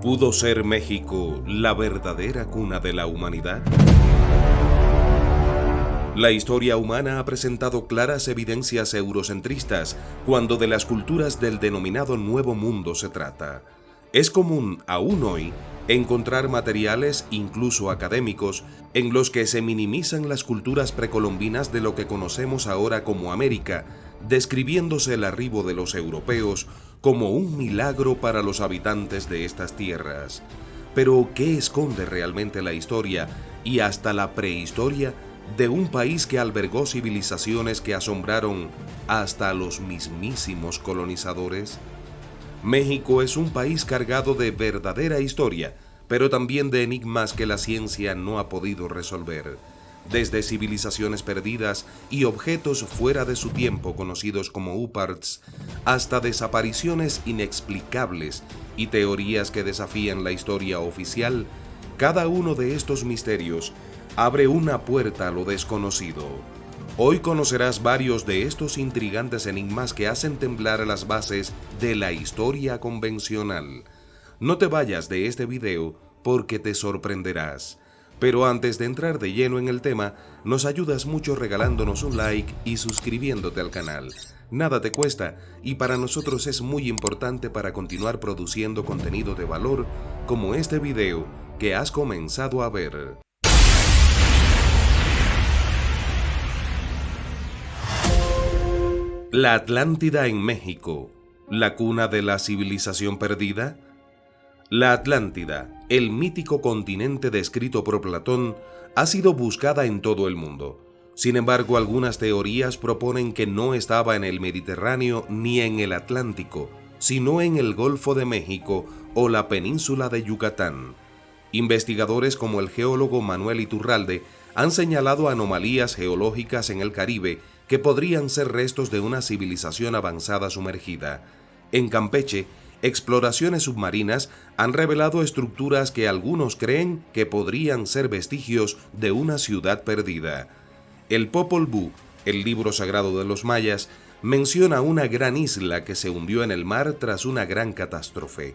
¿Pudo ser México la verdadera cuna de la humanidad? La historia humana ha presentado claras evidencias eurocentristas cuando de las culturas del denominado Nuevo Mundo se trata. Es común, aún hoy, encontrar materiales, incluso académicos, en los que se minimizan las culturas precolombinas de lo que conocemos ahora como América, describiéndose el arribo de los europeos como un milagro para los habitantes de estas tierras. Pero, ¿qué esconde realmente la historia y hasta la prehistoria de un país que albergó civilizaciones que asombraron hasta a los mismísimos colonizadores? México es un país cargado de verdadera historia, pero también de enigmas que la ciencia no ha podido resolver. Desde civilizaciones perdidas y objetos fuera de su tiempo conocidos como UPARTs, hasta desapariciones inexplicables y teorías que desafían la historia oficial, cada uno de estos misterios abre una puerta a lo desconocido. Hoy conocerás varios de estos intrigantes enigmas que hacen temblar las bases de la historia convencional. No te vayas de este video porque te sorprenderás. Pero antes de entrar de lleno en el tema, nos ayudas mucho regalándonos un like y suscribiéndote al canal. Nada te cuesta y para nosotros es muy importante para continuar produciendo contenido de valor como este video que has comenzado a ver. La Atlántida en México, la cuna de la civilización perdida. La Atlántida, el mítico continente descrito por Platón, ha sido buscada en todo el mundo. Sin embargo, algunas teorías proponen que no estaba en el Mediterráneo ni en el Atlántico, sino en el Golfo de México o la península de Yucatán. Investigadores como el geólogo Manuel Iturralde han señalado anomalías geológicas en el Caribe que podrían ser restos de una civilización avanzada sumergida. En Campeche, exploraciones submarinas han revelado estructuras que algunos creen que podrían ser vestigios de una ciudad perdida. El Popol Vuh, el libro sagrado de los mayas, menciona una gran isla que se hundió en el mar tras una gran catástrofe.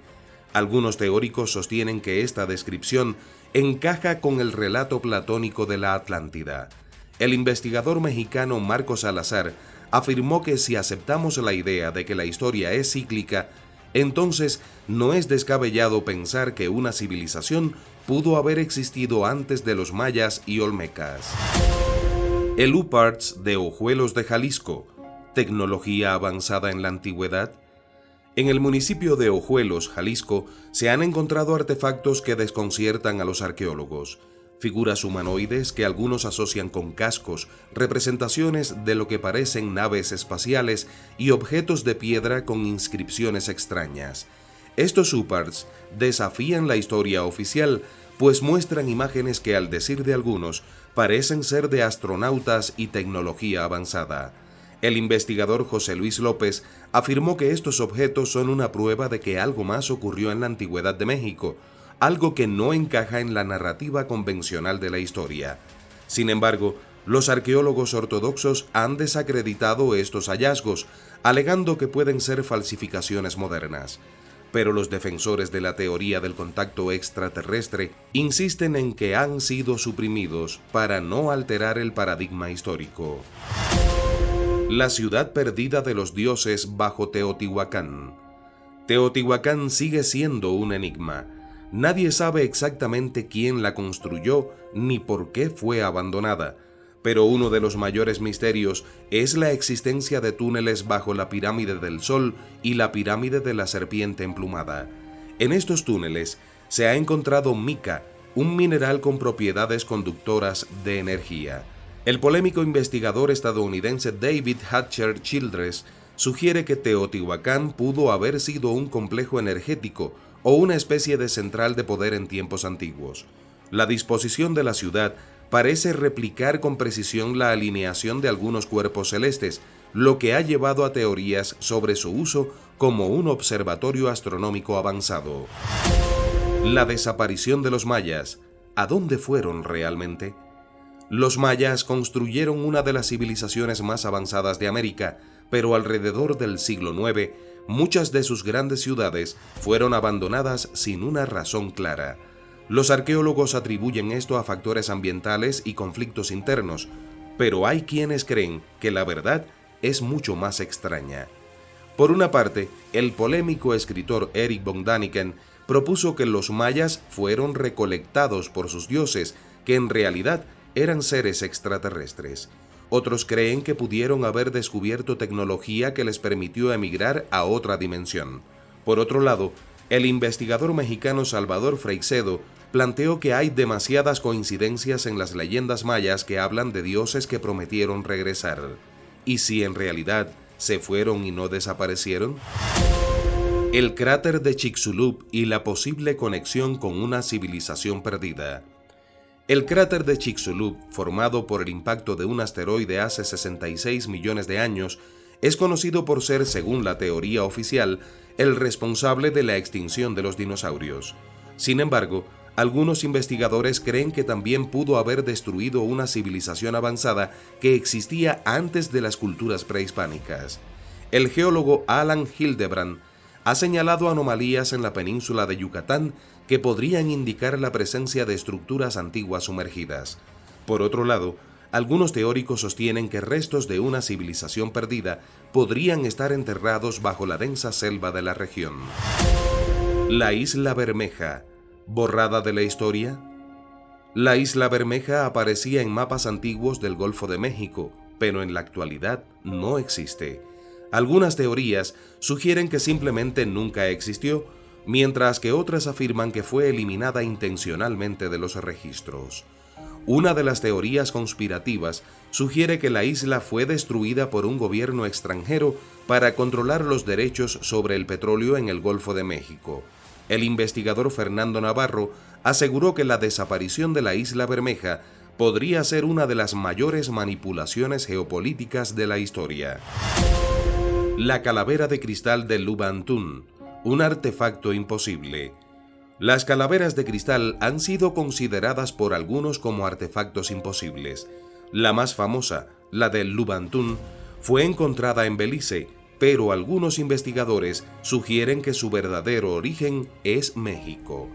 Algunos teóricos sostienen que esta descripción encaja con el relato platónico de la Atlántida. El investigador mexicano Marco Salazar afirmó que si aceptamos la idea de que la historia es cíclica, entonces no es descabellado pensar que una civilización pudo haber existido antes de los mayas y olmecas. El UPARTS de Ojuelos de Jalisco, tecnología avanzada en la antigüedad. En el municipio de Ojuelos, Jalisco, se han encontrado artefactos que desconciertan a los arqueólogos. Figuras humanoides que algunos asocian con cascos, representaciones de lo que parecen naves espaciales y objetos de piedra con inscripciones extrañas. Estos UPARTs desafían la historia oficial, pues muestran imágenes que, al decir de algunos, parecen ser de astronautas y tecnología avanzada. El investigador José Luis López afirmó que estos objetos son una prueba de que algo más ocurrió en la antigüedad de México, algo que no encaja en la narrativa convencional de la historia. Sin embargo, los arqueólogos ortodoxos han desacreditado estos hallazgos, alegando que pueden ser falsificaciones modernas. Pero los defensores de la teoría del contacto extraterrestre insisten en que han sido suprimidos para no alterar el paradigma histórico. La ciudad perdida de los dioses bajo Teotihuacán. Teotihuacán sigue siendo un enigma. Nadie sabe exactamente quién la construyó ni por qué fue abandonada, pero uno de los mayores misterios es la existencia de túneles bajo la pirámide del Sol y la pirámide de la serpiente emplumada. En estos túneles se ha encontrado mica, un mineral con propiedades conductoras de energía. El polémico investigador estadounidense David Hatcher Childress sugiere que Teotihuacán pudo haber sido un complejo energético o una especie de central de poder en tiempos antiguos. La disposición de la ciudad parece replicar con precisión la alineación de algunos cuerpos celestes, lo que ha llevado a teorías sobre su uso como un observatorio astronómico avanzado. La desaparición de los mayas. ¿A dónde fueron realmente? Los mayas construyeron una de las civilizaciones más avanzadas de América, pero alrededor del siglo IX muchas de sus grandes ciudades fueron abandonadas sin una razón clara. Los arqueólogos atribuyen esto a factores ambientales y conflictos internos, pero hay quienes creen que la verdad es mucho más extraña. Por una parte, el polémico escritor Erich von Däniken propuso que los mayas fueron recolectados por sus dioses, que en realidad eran seres extraterrestres. Otros creen que pudieron haber descubierto tecnología que les permitió emigrar a otra dimensión. Por otro lado, el investigador mexicano Salvador Freixedo planteó que hay demasiadas coincidencias en las leyendas mayas que hablan de dioses que prometieron regresar. ¿Y si en realidad se fueron y no desaparecieron? El cráter de Chicxulub y la posible conexión con una civilización perdida. El cráter de Chicxulub, formado por el impacto de un asteroide hace 66 millones de años, es conocido por ser, según la teoría oficial, el responsable de la extinción de los dinosaurios. Sin embargo, algunos investigadores creen que también pudo haber destruido una civilización avanzada que existía antes de las culturas prehispánicas. El geólogo Alan Hildebrand ha señalado anomalías en la península de Yucatán que podrían indicar la presencia de estructuras antiguas sumergidas. Por otro lado, algunos teóricos sostienen que restos de una civilización perdida podrían estar enterrados bajo la densa selva de la región. La Isla Bermeja, borrada de la historia. La Isla Bermeja aparecía en mapas antiguos del Golfo de México, pero en la actualidad no existe. Algunas teorías sugieren que simplemente nunca existió, mientras que otras afirman que fue eliminada intencionalmente de los registros. Una de las teorías conspirativas sugiere que la isla fue destruida por un gobierno extranjero para controlar los derechos sobre el petróleo en el Golfo de México. El investigador Fernando Navarro aseguró que la desaparición de la Isla Bermeja podría ser una de las mayores manipulaciones geopolíticas de la historia. La calavera de cristal de Lubantún, un artefacto imposible. Las calaveras de cristal han sido consideradas por algunos como artefactos imposibles. La más famosa, la de Lubantún, fue encontrada en Belice, pero algunos investigadores sugieren que su verdadero origen es México.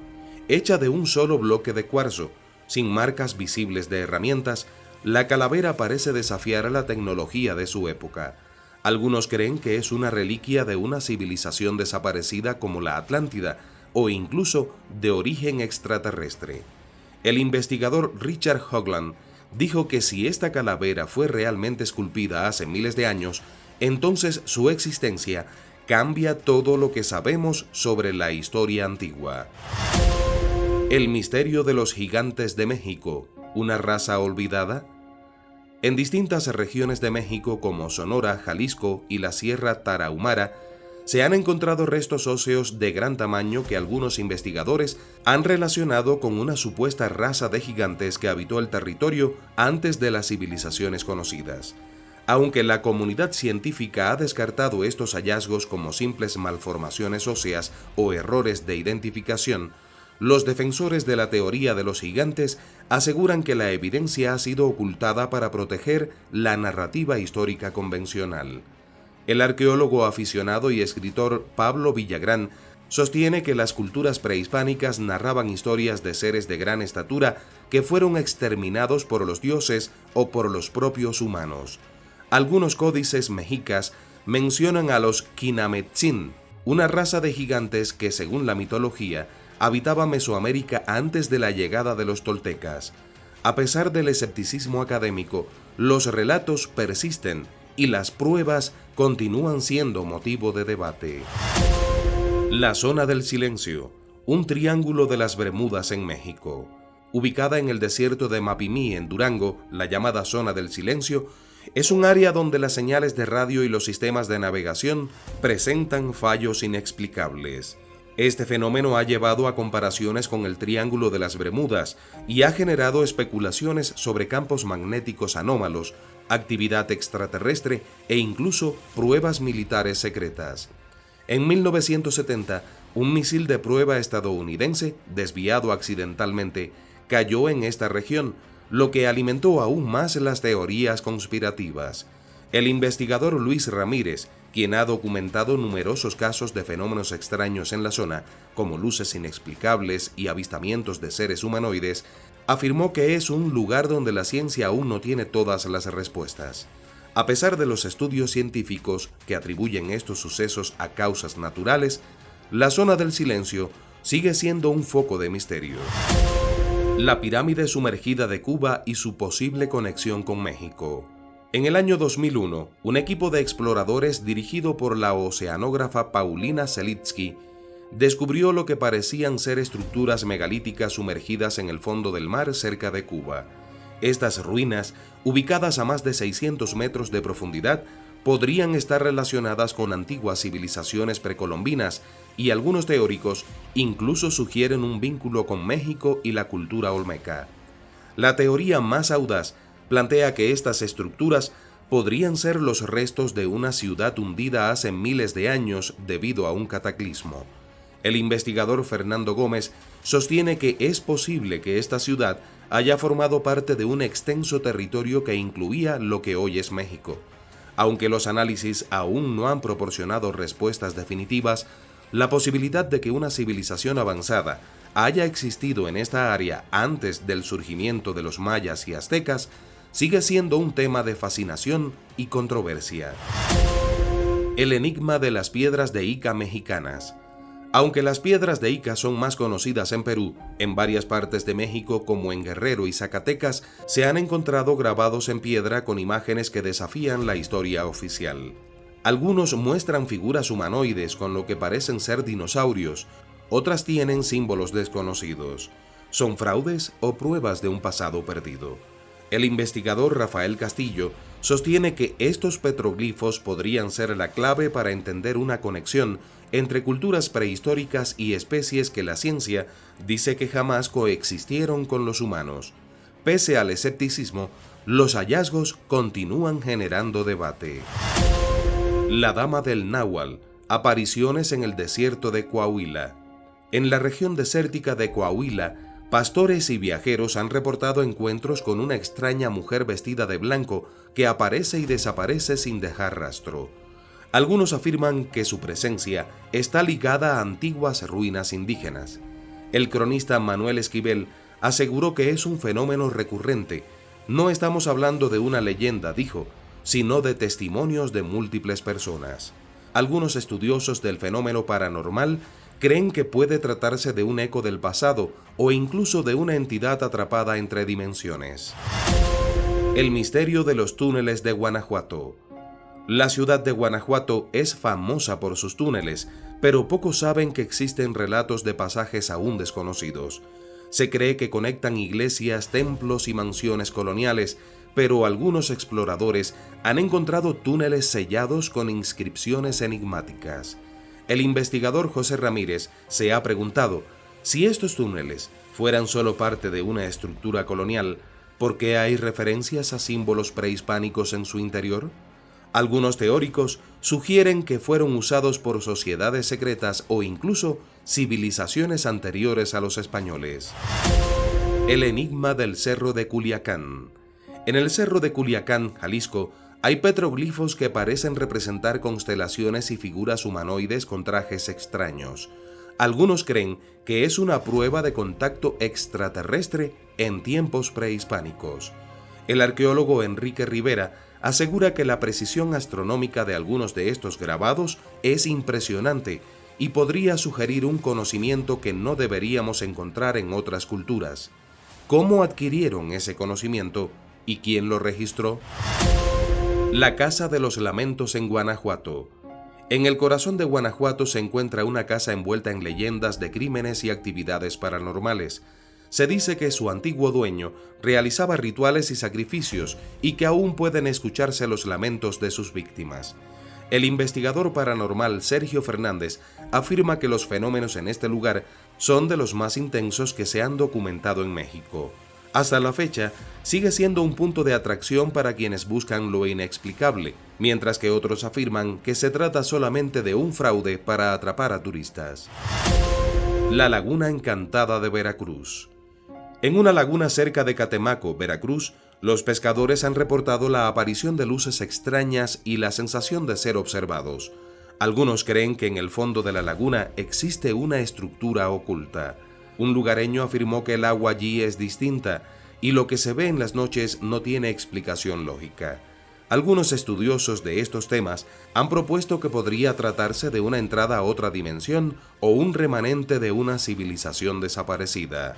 Hecha de un solo bloque de cuarzo, sin marcas visibles de herramientas, la calavera parece desafiar a la tecnología de su época. Algunos creen que es una reliquia de una civilización desaparecida como la Atlántida, o incluso de origen extraterrestre. El investigador Richard Hoagland dijo que si esta calavera fue realmente esculpida hace miles de años, entonces su existencia cambia todo lo que sabemos sobre la historia antigua. El misterio de los gigantes de México, ¿una raza olvidada? En distintas regiones de México como Sonora, Jalisco y la Sierra Tarahumara, se han encontrado restos óseos de gran tamaño que algunos investigadores han relacionado con una supuesta raza de gigantes que habitó el territorio antes de las civilizaciones conocidas. Aunque la comunidad científica ha descartado estos hallazgos como simples malformaciones óseas o errores de identificación, los defensores de la teoría de los gigantes aseguran que la evidencia ha sido ocultada para proteger la narrativa histórica convencional. El arqueólogo aficionado y escritor Pablo Villagrán sostiene que las culturas prehispánicas narraban historias de seres de gran estatura que fueron exterminados por los dioses o por los propios humanos. Algunos códices mexicas mencionan a los Quinametzin, una raza de gigantes que, según la mitología, habitaba Mesoamérica antes de la llegada de los toltecas. A pesar del escepticismo académico, los relatos persisten y las pruebas continúan siendo motivo de debate. La zona del silencio, un triángulo de las Bermudas en México. Ubicada en el desierto de Mapimí, en Durango, la llamada zona del silencio, es un área donde las señales de radio y los sistemas de navegación presentan fallos inexplicables. Este fenómeno ha llevado a comparaciones con el Triángulo de las Bermudas y ha generado especulaciones sobre campos magnéticos anómalos, actividad extraterrestre e incluso pruebas militares secretas. En 1970, un misil de prueba estadounidense, desviado accidentalmente, cayó en esta región, lo que alimentó aún más las teorías conspirativas. El investigador Luis Ramírez, quien ha documentado numerosos casos de fenómenos extraños en la zona, como luces inexplicables y avistamientos de seres humanoides, afirmó que es un lugar donde la ciencia aún no tiene todas las respuestas. A pesar de los estudios científicos que atribuyen estos sucesos a causas naturales, la zona del silencio sigue siendo un foco de misterio. La pirámide sumergida de Cuba y su posible conexión con México. En el año 2001, un equipo de exploradores dirigido por la oceanógrafa Paulina Selitsky descubrió lo que parecían ser estructuras megalíticas sumergidas en el fondo del mar cerca de Cuba. Estas ruinas, ubicadas a más de 600 metros de profundidad, podrían estar relacionadas con antiguas civilizaciones precolombinas y algunos teóricos incluso sugieren un vínculo con México y la cultura olmeca. La teoría más audaz plantea que estas estructuras podrían ser los restos de una ciudad hundida hace miles de años debido a un cataclismo. El investigador Fernando Gómez sostiene que es posible que esta ciudad haya formado parte de un extenso territorio que incluía lo que hoy es México. Aunque los análisis aún no han proporcionado respuestas definitivas, la posibilidad de que una civilización avanzada haya existido en esta área antes del surgimiento de los mayas y aztecas sigue siendo un tema de fascinación y controversia. El enigma de las piedras de Ica mexicanas. Aunque las piedras de Ica son más conocidas en Perú, en varias partes de México como en Guerrero y Zacatecas se han encontrado grabados en piedra con imágenes que desafían la historia oficial. Algunos muestran figuras humanoides con lo que parecen ser dinosaurios, otras tienen símbolos desconocidos. ¿Son fraudes o pruebas de un pasado perdido? El investigador Rafael Castillo sostiene que estos petroglifos podrían ser la clave para entender una conexión entre culturas prehistóricas y especies que la ciencia dice que jamás coexistieron con los humanos. Pese al escepticismo, los hallazgos continúan generando debate. La Dama del Náhuatl, apariciones en el desierto de Coahuila. En la región desértica de Coahuila, pastores y viajeros han reportado encuentros con una extraña mujer vestida de blanco que aparece y desaparece sin dejar rastro. Algunos afirman que su presencia está ligada a antiguas ruinas indígenas. El cronista Manuel Esquivel aseguró que es un fenómeno recurrente. No estamos hablando de una leyenda, dijo, sino de testimonios de múltiples personas. Algunos estudiosos del fenómeno paranormal creen que puede tratarse de un eco del pasado o incluso de una entidad atrapada entre dimensiones. El misterio de los túneles de Guanajuato. La ciudad de Guanajuato es famosa por sus túneles, pero pocos saben que existen relatos de pasajes aún desconocidos. Se cree que conectan iglesias, templos y mansiones coloniales, pero algunos exploradores han encontrado túneles sellados con inscripciones enigmáticas. El investigador José Ramírez se ha preguntado, si estos túneles fueran solo parte de una estructura colonial, ¿por qué hay referencias a símbolos prehispánicos en su interior? Algunos teóricos sugieren que fueron usados por sociedades secretas o incluso civilizaciones anteriores a los españoles. El enigma del Cerro de Culiacán. En el Cerro de Culiacán, Jalisco, hay petroglifos que parecen representar constelaciones y figuras humanoides con trajes extraños. Algunos creen que es una prueba de contacto extraterrestre en tiempos prehispánicos. El arqueólogo Enrique Rivera asegura que la precisión astronómica de algunos de estos grabados es impresionante y podría sugerir un conocimiento que no deberíamos encontrar en otras culturas. ¿Cómo adquirieron ese conocimiento y quién lo registró? La Casa de los Lamentos en Guanajuato. En el corazón de Guanajuato se encuentra una casa envuelta en leyendas de crímenes y actividades paranormales. Se dice que su antiguo dueño realizaba rituales y sacrificios y que aún pueden escucharse los lamentos de sus víctimas. El investigador paranormal Sergio Fernández afirma que los fenómenos en este lugar son de los más intensos que se han documentado en México. Hasta la fecha, sigue siendo un punto de atracción para quienes buscan lo inexplicable, mientras que otros afirman que se trata solamente de un fraude para atrapar a turistas. La Laguna Encantada de Veracruz. En una laguna cerca de Catemaco, Veracruz, Los pescadores han reportado la aparición de luces extrañas y la sensación de ser observados. Algunos creen que en el fondo de la laguna existe una estructura oculta. Un lugareño afirmó que el agua allí es distinta y lo que se ve en las noches no tiene explicación lógica. Algunos estudiosos de estos temas han propuesto que podría tratarse de una entrada a otra dimensión o un remanente de una civilización desaparecida.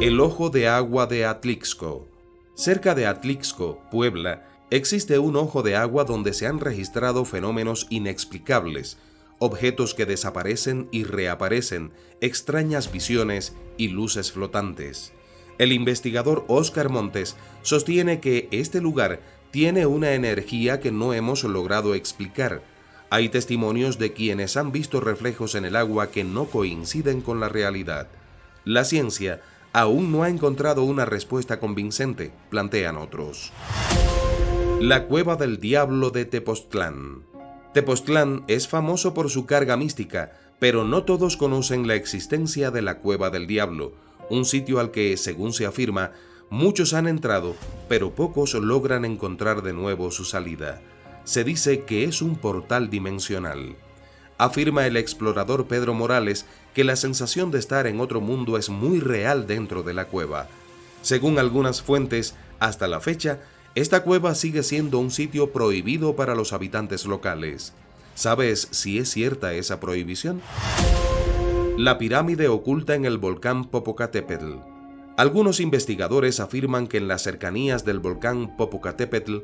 El ojo de agua de Atlixco. Cerca de Atlixco, Puebla, existe un ojo de agua donde se han registrado fenómenos inexplicables, objetos que desaparecen y reaparecen, extrañas visiones y luces flotantes. El investigador Óscar Montes sostiene que este lugar tiene una energía que no hemos logrado explicar. Hay testimonios de quienes han visto reflejos en el agua que no coinciden con la realidad. La ciencia aún no ha encontrado una respuesta convincente, plantean otros. La Cueva del Diablo de Tepoztlán. Tepoztlán es famoso por su carga mística, pero no todos conocen la existencia de la Cueva del Diablo, un sitio al que, según se afirma, muchos han entrado, pero pocos logran encontrar de nuevo su salida. Se dice que es un portal dimensional. Afirma el explorador Pedro Morales que la sensación de estar en otro mundo es muy real dentro de la cueva. Según algunas fuentes, hasta la fecha, esta cueva sigue siendo un sitio prohibido para los habitantes locales. ¿Sabes si es cierta esa prohibición? La pirámide oculta en el volcán Popocatépetl. Algunos investigadores afirman que en las cercanías del volcán Popocatépetl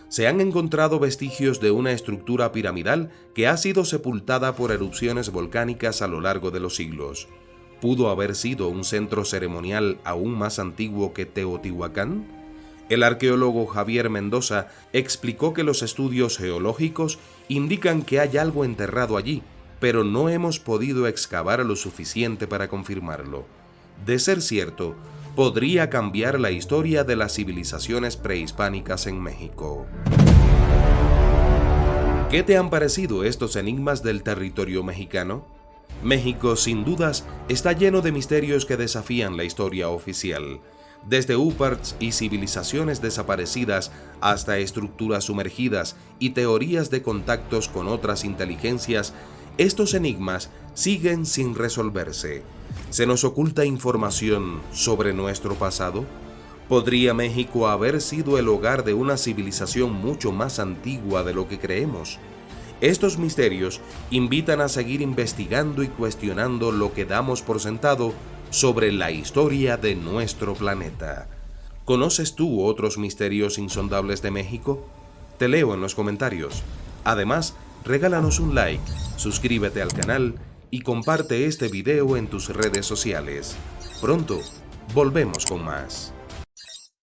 se han encontrado vestigios de una estructura piramidal que ha sido sepultada por erupciones volcánicas a lo largo de los siglos. ¿Pudo haber sido un centro ceremonial aún más antiguo que Teotihuacán? El arqueólogo Javier Mendoza explicó que los estudios geológicos indican que hay algo enterrado allí, pero no hemos podido excavar lo suficiente para confirmarlo. De ser cierto, podría cambiar la historia de las civilizaciones prehispánicas en México. ¿Qué te han parecido estos enigmas del territorio mexicano? México, sin dudas, está lleno de misterios que desafían la historia oficial. Desde UPARTS y civilizaciones desaparecidas hasta estructuras sumergidas y teorías de contactos con otras inteligencias, estos enigmas siguen sin resolverse. ¿Se nos oculta información sobre nuestro pasado? ¿Podría México haber sido el hogar de una civilización mucho más antigua de lo que creemos? Estos misterios invitan a seguir investigando y cuestionando lo que damos por sentado sobre la historia de nuestro planeta. ¿Conoces tú otros misterios insondables de México? Te leo en los comentarios. Además, regálanos un like, suscríbete al canal y comparte este video en tus redes sociales. Pronto, volvemos con más.